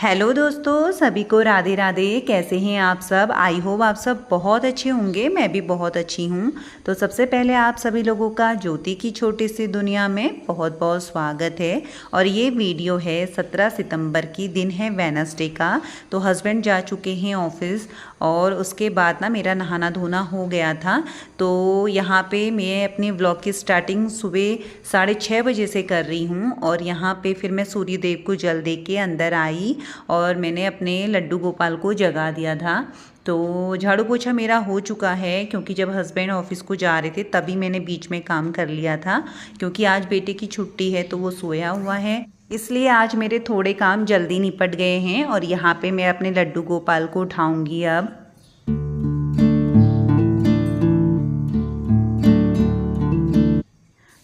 Hello दोस्तों, सभी को राधे राधे। कैसे हैं आप सब? आई होप आप सब बहुत अच्छे होंगे। मैं भी बहुत अच्छी हूँ। तो सबसे पहले आप सभी लोगों का ज्योति की छोटी सी दुनिया में बहुत बहुत स्वागत है। और ये वीडियो है 17 सितंबर की, दिन है वेडनेसडे का। तो हस्बैंड जा चुके हैं ऑफिस और उसके बाद ना मेरा नहाना धोना हो गया था। तो यहाँ पे मैं अपने व्लॉग की स्टार्टिंग सुबह 6:30 बजे से कर रही हूँ। और यहाँ पे फिर मैं सूर्य देव को जल दे के अंदर आई और मैंने अपने लड्डू गोपाल को जगा दिया था। तो झाड़ू पोछा मेरा हो चुका है, क्योंकि जब हस्बैंड ऑफिस को जा रहे थे तभी मैंने बीच में काम कर लिया था। क्योंकि आज बेटे की छुट्टी है तो वो सोया हुआ है, इसलिए आज मेरे थोड़े काम जल्दी निपट गए हैं। और यहाँ पे मैं अपने लड्डू गोपाल को उठाऊंगी अब।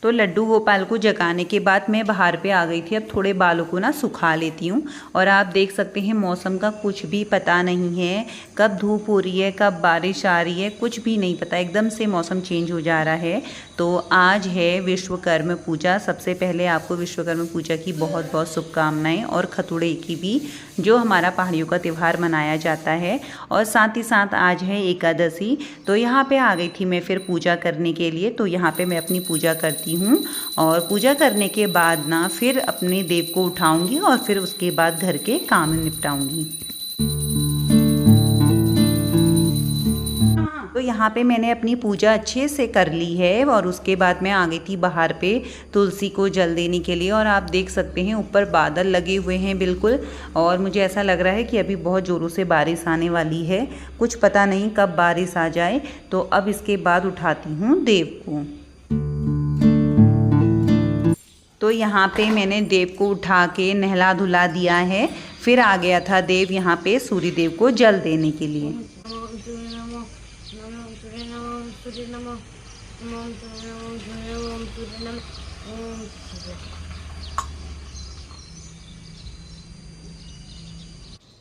तो लड्डू गोपाल को जगाने के बाद मैं बाहर पे आ गई थी। अब थोड़े बालों को ना सुखा लेती हूँ। और आप देख सकते हैं मौसम का कुछ भी पता नहीं है, कब धूप हो रही है कब बारिश आ रही है, कुछ भी नहीं पता। एकदम से मौसम चेंज हो जा रहा है। तो आज है विश्वकर्मा पूजा। सबसे पहले आपको विश्वकर्मा पूजा की बहुत बहुत शुभकामनाएं, और खतुड़े की भी, जो हमारा पहाड़ियों का त्यौहार मनाया जाता है। और साथ ही साथ आज है एकादशी। तो यहाँ पे आ गई थी मैं फिर पूजा करने के लिए। तो यहाँ पे मैं अपनी पूजा करती हूँ और पूजा करने के बाद ना फिर अपने देव को उठाऊंगी और फिर उसके बाद घर के काम निपटाऊंगी। तो यहाँ पे मैंने अपनी पूजा अच्छे से कर ली है और उसके बाद मैं आ गई थी बाहर पे तुलसी को जल देने के लिए। और आप देख सकते हैं ऊपर बादल लगे हुए हैं बिल्कुल, और मुझे ऐसा लग रहा है कि अभी बहुत ज़ोरों से बारिश आने वाली है। कुछ पता नहीं कब बारिश आ जाए। तो अब इसके बाद उठाती हूँ देव को। तो यहाँ पे मैंने देव को उठा के नहला धुला दिया है। फिर आ गया था देव यहाँ पे सूर्य देव को जल देने के लिए।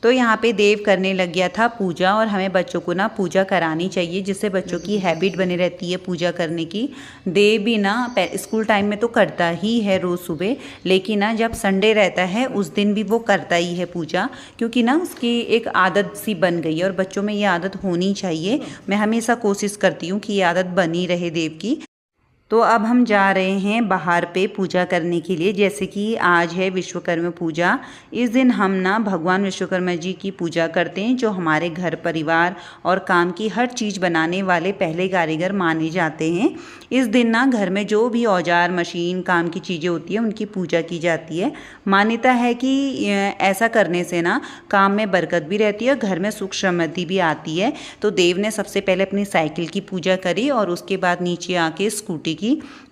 तो यहाँ पे देव करने लग गया था पूजा। और हमें बच्चों को ना पूजा करानी चाहिए, जिससे बच्चों की हैबिट बनी रहती है पूजा करने की। देव भी ना स्कूल टाइम में तो करता ही है रोज़ सुबह, लेकिन ना जब संडे रहता है उस दिन भी वो करता ही है पूजा, क्योंकि ना उसकी एक आदत सी बन गई है। और बच्चों में ये आदत होनी चाहिए। मैं हमेशा कोशिश करती हूँ कि ये आदत बनी रहे देव की। तो अब हम जा रहे हैं बाहर पे पूजा करने के लिए। जैसे कि आज है विश्वकर्मा पूजा। इस दिन हम ना भगवान विश्वकर्मा जी की पूजा करते हैं, जो हमारे घर परिवार और काम की हर चीज़ बनाने वाले पहले कारीगर माने जाते हैं। इस दिन ना घर में जो भी औजार मशीन काम की चीज़ें होती हैं उनकी पूजा की जाती है। मान्यता है कि ऐसा करने से ना काम में बरकत भी रहती है और घर में सुख समृद्धि भी आती है। तो देव ने सबसे पहले अपनी साइकिल की पूजा करी और उसके बाद नीचे आके स्कूटी की।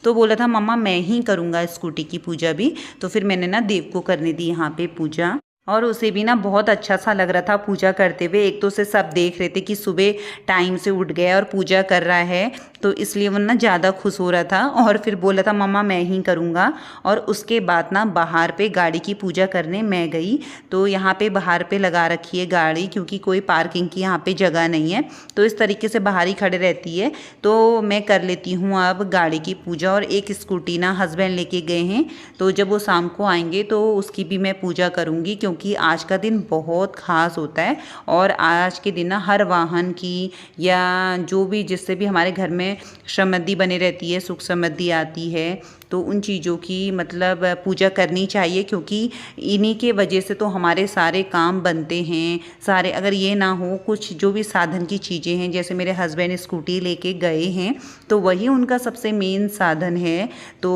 तो बोला था मम्मा मैं ही करूँगा स्कूटी की पूजा भी। तो फिर मैंने ना देव को करने दी यहाँ पे पूजा। और उसे भी ना बहुत अच्छा सा लग रहा था पूजा करते हुए। एक तो उसे सब देख रहे थे कि सुबह टाइम से उठ गया और पूजा कर रहा है, तो इसलिए वो ना ज़्यादा खुश हो रहा था। और फिर बोला था मम्मा मैं ही करूँगा। और उसके बाद ना बाहर पे गाड़ी की पूजा करने मैं गई। तो यहाँ पे बाहर पे लगा रखी है गाड़ी, क्योंकि कोई पार्किंग की यहाँ पे जगह नहीं है, तो इस तरीके से बाहर ही खड़े रहती है। तो मैं कर लेती हूँ अब गाड़ी की पूजा। और एक स्कूटी ना हस्बैंड लेके गए हैं, तो जब वो शाम को आएंगे तो उसकी भी मैं पूजा करूँगी, क्योंकि आज का दिन बहुत ख़ास होता है। और आज के दिन ना हर वाहन की या जो भी जिससे भी हमारे घर में समृद्धि बनी रहती है, सुख समृद्धि आती है, तो उन चीज़ों की मतलब पूजा करनी चाहिए। क्योंकि इन्हीं के वजह से तो हमारे सारे काम बनते हैं सारे। अगर ये ना हो, कुछ जो भी साधन की चीज़ें हैं, जैसे मेरे हस्बैंड स्कूटी लेके गए हैं तो वही उनका सबसे मेन साधन है। तो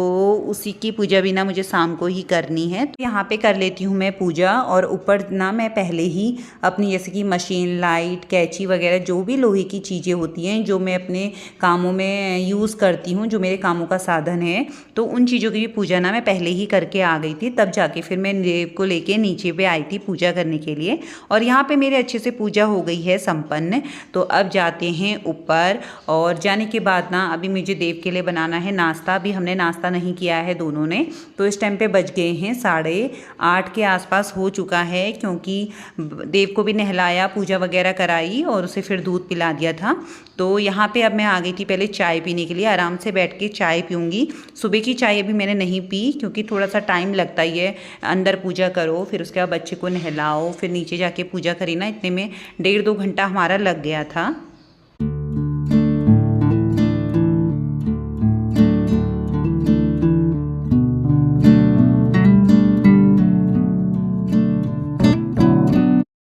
उसी की पूजा भी ना मुझे शाम को ही करनी है। तो यहाँ पे कर लेती हूँ मैं पूजा। और ऊपर ना मैं पहले ही अपनी जैसे कि मशीन, लाइट, कैंची वगैरह जो भी लोहे की चीज़ें होती हैं जो मैं अपने कामों में यूज़ करती हूँ, जो मेरे कामों का साधन है, तो उन चीज़ों की भी पूजा ना मैं पहले ही करके आ गई थी। तब जाके फिर मैं देव को लेके नीचे पे आई थी पूजा करने के लिए। और यहाँ पे मेरे अच्छे से पूजा हो गई है संपन्न। तो अब जाते हैं ऊपर। और जाने के बाद ना अभी मुझे देव के लिए बनाना है नाश्ता। अभी हमने नाश्ता नहीं किया है दोनों ने। तो इस टाइम पे बज गए हैं 8:30 के आसपास हो चुका है, क्योंकि देव को भी नहलाया, पूजा वगैरह कराई और उसे फिर दूध पिला दिया था। तो यहाँ पे अब मैं आ गई थी पहले पहले चाय पीने के लिए आराम से बैठ के चाय पीऊँगी। सुबह की चाय अभी मैंने नहीं पी क्योंकि थोड़ा सा टाइम लगता ही है, अंदर पूजा करो, फिर उसके बाद बच्चे को नहलाओ, फिर नीचे जाके पूजा करी ना, इतने में 1.5-2 घंटा हमारा लग गया था।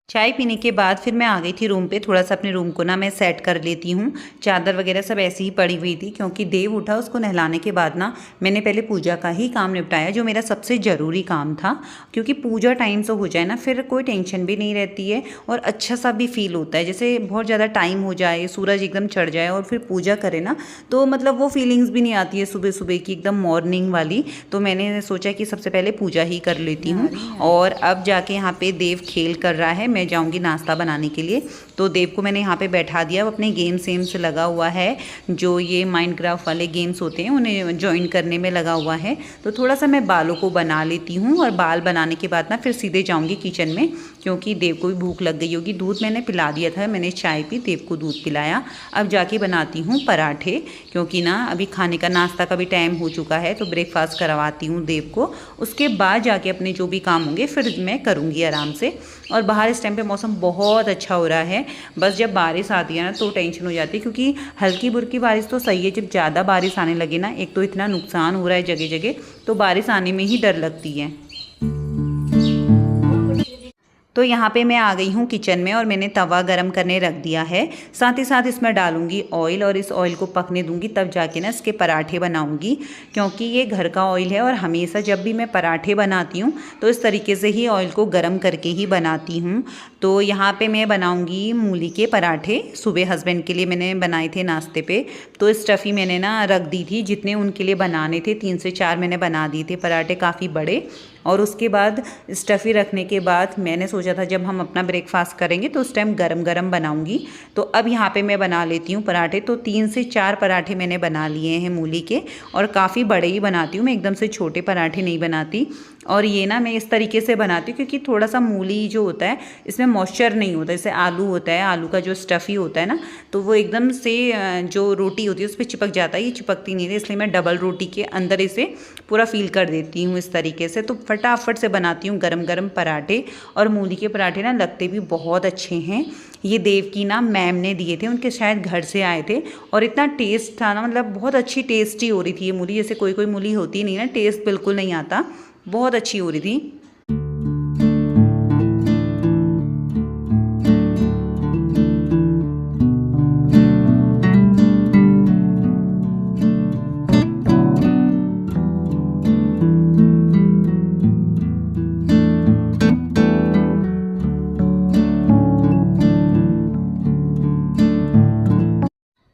चाय पीने के बाद फिर मैं आ गई थी रूम पे। थोड़ा सा अपने रूम को ना मैं सेट कर लेती हूँ। चादर वगैरह सब ऐसे ही पड़ी हुई थी क्योंकि देव उठा, उसको नहलाने के बाद ना मैंने पहले पूजा का ही काम निपटाया, जो मेरा सबसे ज़रूरी काम था। क्योंकि पूजा टाइम से हो जाए ना, फिर कोई टेंशन भी नहीं रहती है और अच्छा सा भी फील होता है। जैसे बहुत ज़्यादा टाइम हो जाए, सूरज एकदम चढ़ जाए और फिर पूजा करे ना, तो मतलब वो फीलिंग्स भी नहीं आती है सुबह सुबह की, एकदम मॉर्निंग वाली। तो मैंने सोचा कि सबसे पहले पूजा ही कर लेती हूँ। और अब जाके यहाँ पे देव खेल कर रहा है, मैं जाऊंगी नाश्ता बनाने के लिए। तो देव को मैंने यहाँ पे बैठा दिया, वो अपने गेम सेम से लगा हुआ है, जो ये माइनक्राफ्ट वाले गेम्स होते हैं उन्हें ज्वाइन करने में लगा हुआ है। तो थोड़ा सा मैं बालों को बना लेती हूँ और बाल बनाने के बाद ना फिर सीधे जाऊँगी किचन में, क्योंकि देव को भी भूख लग गई होगी। दूध मैंने पिला दिया था, मैंने चाय पी, देव को दूध पिलाया। अब जाके बनाती हूँ पराठे, क्योंकि ना अभी खाने का नाश्ता का भी टाइम हो चुका है, तो ब्रेकफास्ट करवाती हूँ देव को। उसके बाद जाके अपने जो भी काम होंगे फिर मैं करूँगी आराम से। और बाहर इस टाइम पे मौसम बहुत अच्छा हो रहा है। बस जब बारिश आती है ना तो टेंशन हो जाती है, क्योंकि हल्की बुल्की बारिश तो सही है, जब ज़्यादा बारिश आने लगे ना, एक तो इतना नुकसान हो रहा है जगह जगह, तो बारिश आने में ही डर लगती है। तो यहाँ पे मैं आ गई हूँ किचन में और मैंने तवा गरम करने रख दिया है। साथ ही साथ इसमें डालूंगी ऑयल और इस ऑयल को पकने दूंगी, तब जाके ना इसके पराठे बनाऊंगी। क्योंकि ये घर का ऑयल है और हमेशा जब भी मैं पराठे बनाती हूँ तो इस तरीके से ही ऑयल को गरम करके ही बनाती हूँ। तो यहाँ पे मैं बनाऊँगी मूली के पराठे। सुबह हस्बैंड के लिए मैंने बनाए थे नाश्ते पे, तो स्टफ़ी मैंने ना रख दी थी, जितने उनके लिए बनाने थे 3 से 4 मैंने बना दिए थे पराठे, काफ़ी बड़े। और उसके बाद स्टफ़ी रखने के बाद मैंने सोचा था जब हम अपना ब्रेकफास्ट करेंगे तो उस टाइम गरम गरम बनाऊंगी। तो अब यहाँ पे मैं बना लेती हूँ पराठे। तो 3 से 4 पराठे मैंने बना लिए हैं मूली के, और काफ़ी बड़े ही बनाती हूँ मैं, एकदम से छोटे पराठे नहीं बनाती। और ये ना मैं इस तरीके से बनाती हूँ क्योंकि थोड़ा सा मूली जो होता है इसमें मॉइस्चर नहीं होता, जैसे आलू होता है, आलू का जो स्टफ़ी होता है ना, तो वो एकदम से जो रोटी होती है उस पर चिपक जाता है, ये चिपकती नहीं है, इसलिए मैं डबल रोटी के अंदर इसे पूरा फील कर देती हूँ इस तरीके से। तो फटाफट से बनाती हूँ गरम गरम पराठे। और मूली के पराठे ना लगते भी बहुत अच्छे हैं। ये देव की ना मैम ने दिए थे, उनके शायद घर से आए थे, और इतना टेस्ट था ना, मतलब बहुत अच्छी टेस्टी हो रही थी ये मूली। जैसे कोई कोई मूली होती नहीं ना, टेस्ट बिल्कुल नहीं आता, बहुत अच्छी हो रही थी।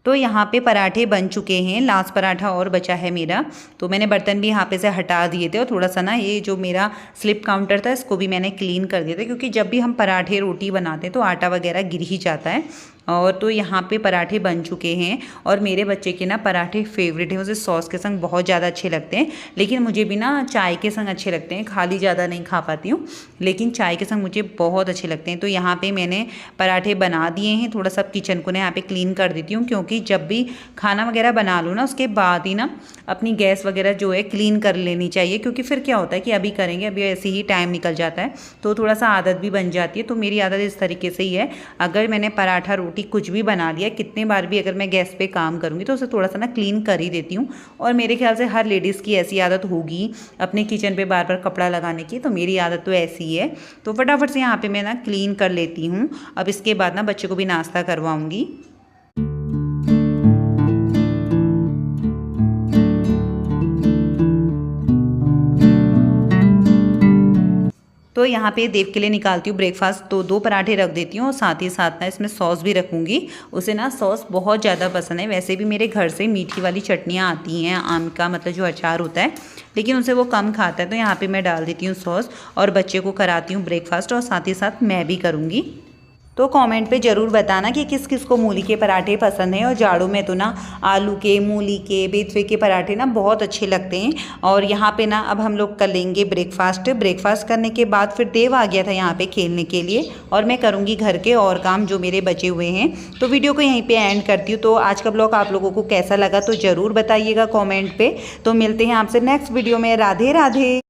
तो यहाँ पे पराठे बन चुके हैं, लास्ट पराठा और बचा है मेरा। तो मैंने बर्तन भी यहाँ पे से हटा दिए थे, और थोड़ा सा ना ये जो मेरा स्लिप काउंटर था इसको भी मैंने क्लीन कर दिया था, क्योंकि जब भी हम पराठे रोटी बनाते हैं तो आटा वगैरह गिर ही जाता है। और तो यहाँ पे पराठे बन चुके हैं, और मेरे बच्चे के ना पराठे फेवरेट हैं, उसे सॉस के संग बहुत ज़्यादा अच्छे लगते हैं। लेकिन मुझे भी ना चाय के संग अच्छे लगते हैं, खाली ज़्यादा नहीं खा पाती हूँ, लेकिन चाय के संग मुझे बहुत अच्छे लगते हैं। तो यहाँ पे मैंने पराठे बना दिए हैं। थोड़ा सा किचन को ना यहाँ पे क्लीन कर देती हूँ, क्योंकि जब भी खाना वगैरह बना लो ना उसके बाद ही ना अपनी गैस वगैरह जो है क्लीन कर लेनी चाहिए, क्योंकि फिर क्या होता है कि अभी करेंगे, अभी ऐसे ही टाइम निकल जाता है, तो थोड़ा सा आदत भी बन जाती है। तो मेरी आदत इस तरीके से ही है, अगर मैंने पराठा रोटी कुछ भी बना लिया, कितने बार भी अगर मैं गैस पे काम करूँगी तो उसे थोड़ा सा ना क्लीन कर ही देती हूँ। और मेरे ख्याल से हर लेडीज़ की ऐसी आदत होगी अपने किचन पे बार बार कपड़ा लगाने की, तो मेरी आदत तो ऐसी ही है। तो फटाफट से यहाँ पे मैं ना क्लीन कर लेती हूँ। अब इसके बाद ना बच्चे को भी नाश्ता करवाऊँगी। तो यहाँ पे देव के लिए निकालती हूँ ब्रेकफास्ट। तो 2 पराठे रख देती हूँ, और साथ ही साथ ना इसमें सॉस भी रखूँगी। उसे ना सॉस बहुत ज़्यादा पसंद है। वैसे भी मेरे घर से मीठी वाली चटनियाँ आती हैं, आम का मतलब जो अचार होता है, लेकिन उसे वो कम खाता है, तो यहाँ पे मैं डाल देती हूँ सॉस, और बच्चे को कराती हूँ ब्रेकफास्ट, और साथ ही साथ मैं भी करूँगी। तो कमेंट पे ज़रूर बताना कि किस किस को मूली के पराठे पसंद हैं। और जाड़ों में तो ना आलू के, मूली के, बेथवे के पराठे ना बहुत अच्छे लगते हैं। और यहाँ पे ना अब हम लोग कर लेंगे ब्रेकफास्ट करने के बाद फिर देव आ गया था यहाँ पे खेलने के लिए, और मैं करूँगी घर के और काम जो मेरे बचे हुए हैं। तो वीडियो को यहीं पर एंड करती हूँ। तो आज का ब्लॉग आप लोगों को कैसा लगा तो ज़रूर बताइएगा कॉमेंट पर। तो मिलते हैं आपसे नेक्स्ट वीडियो में। राधे राधे।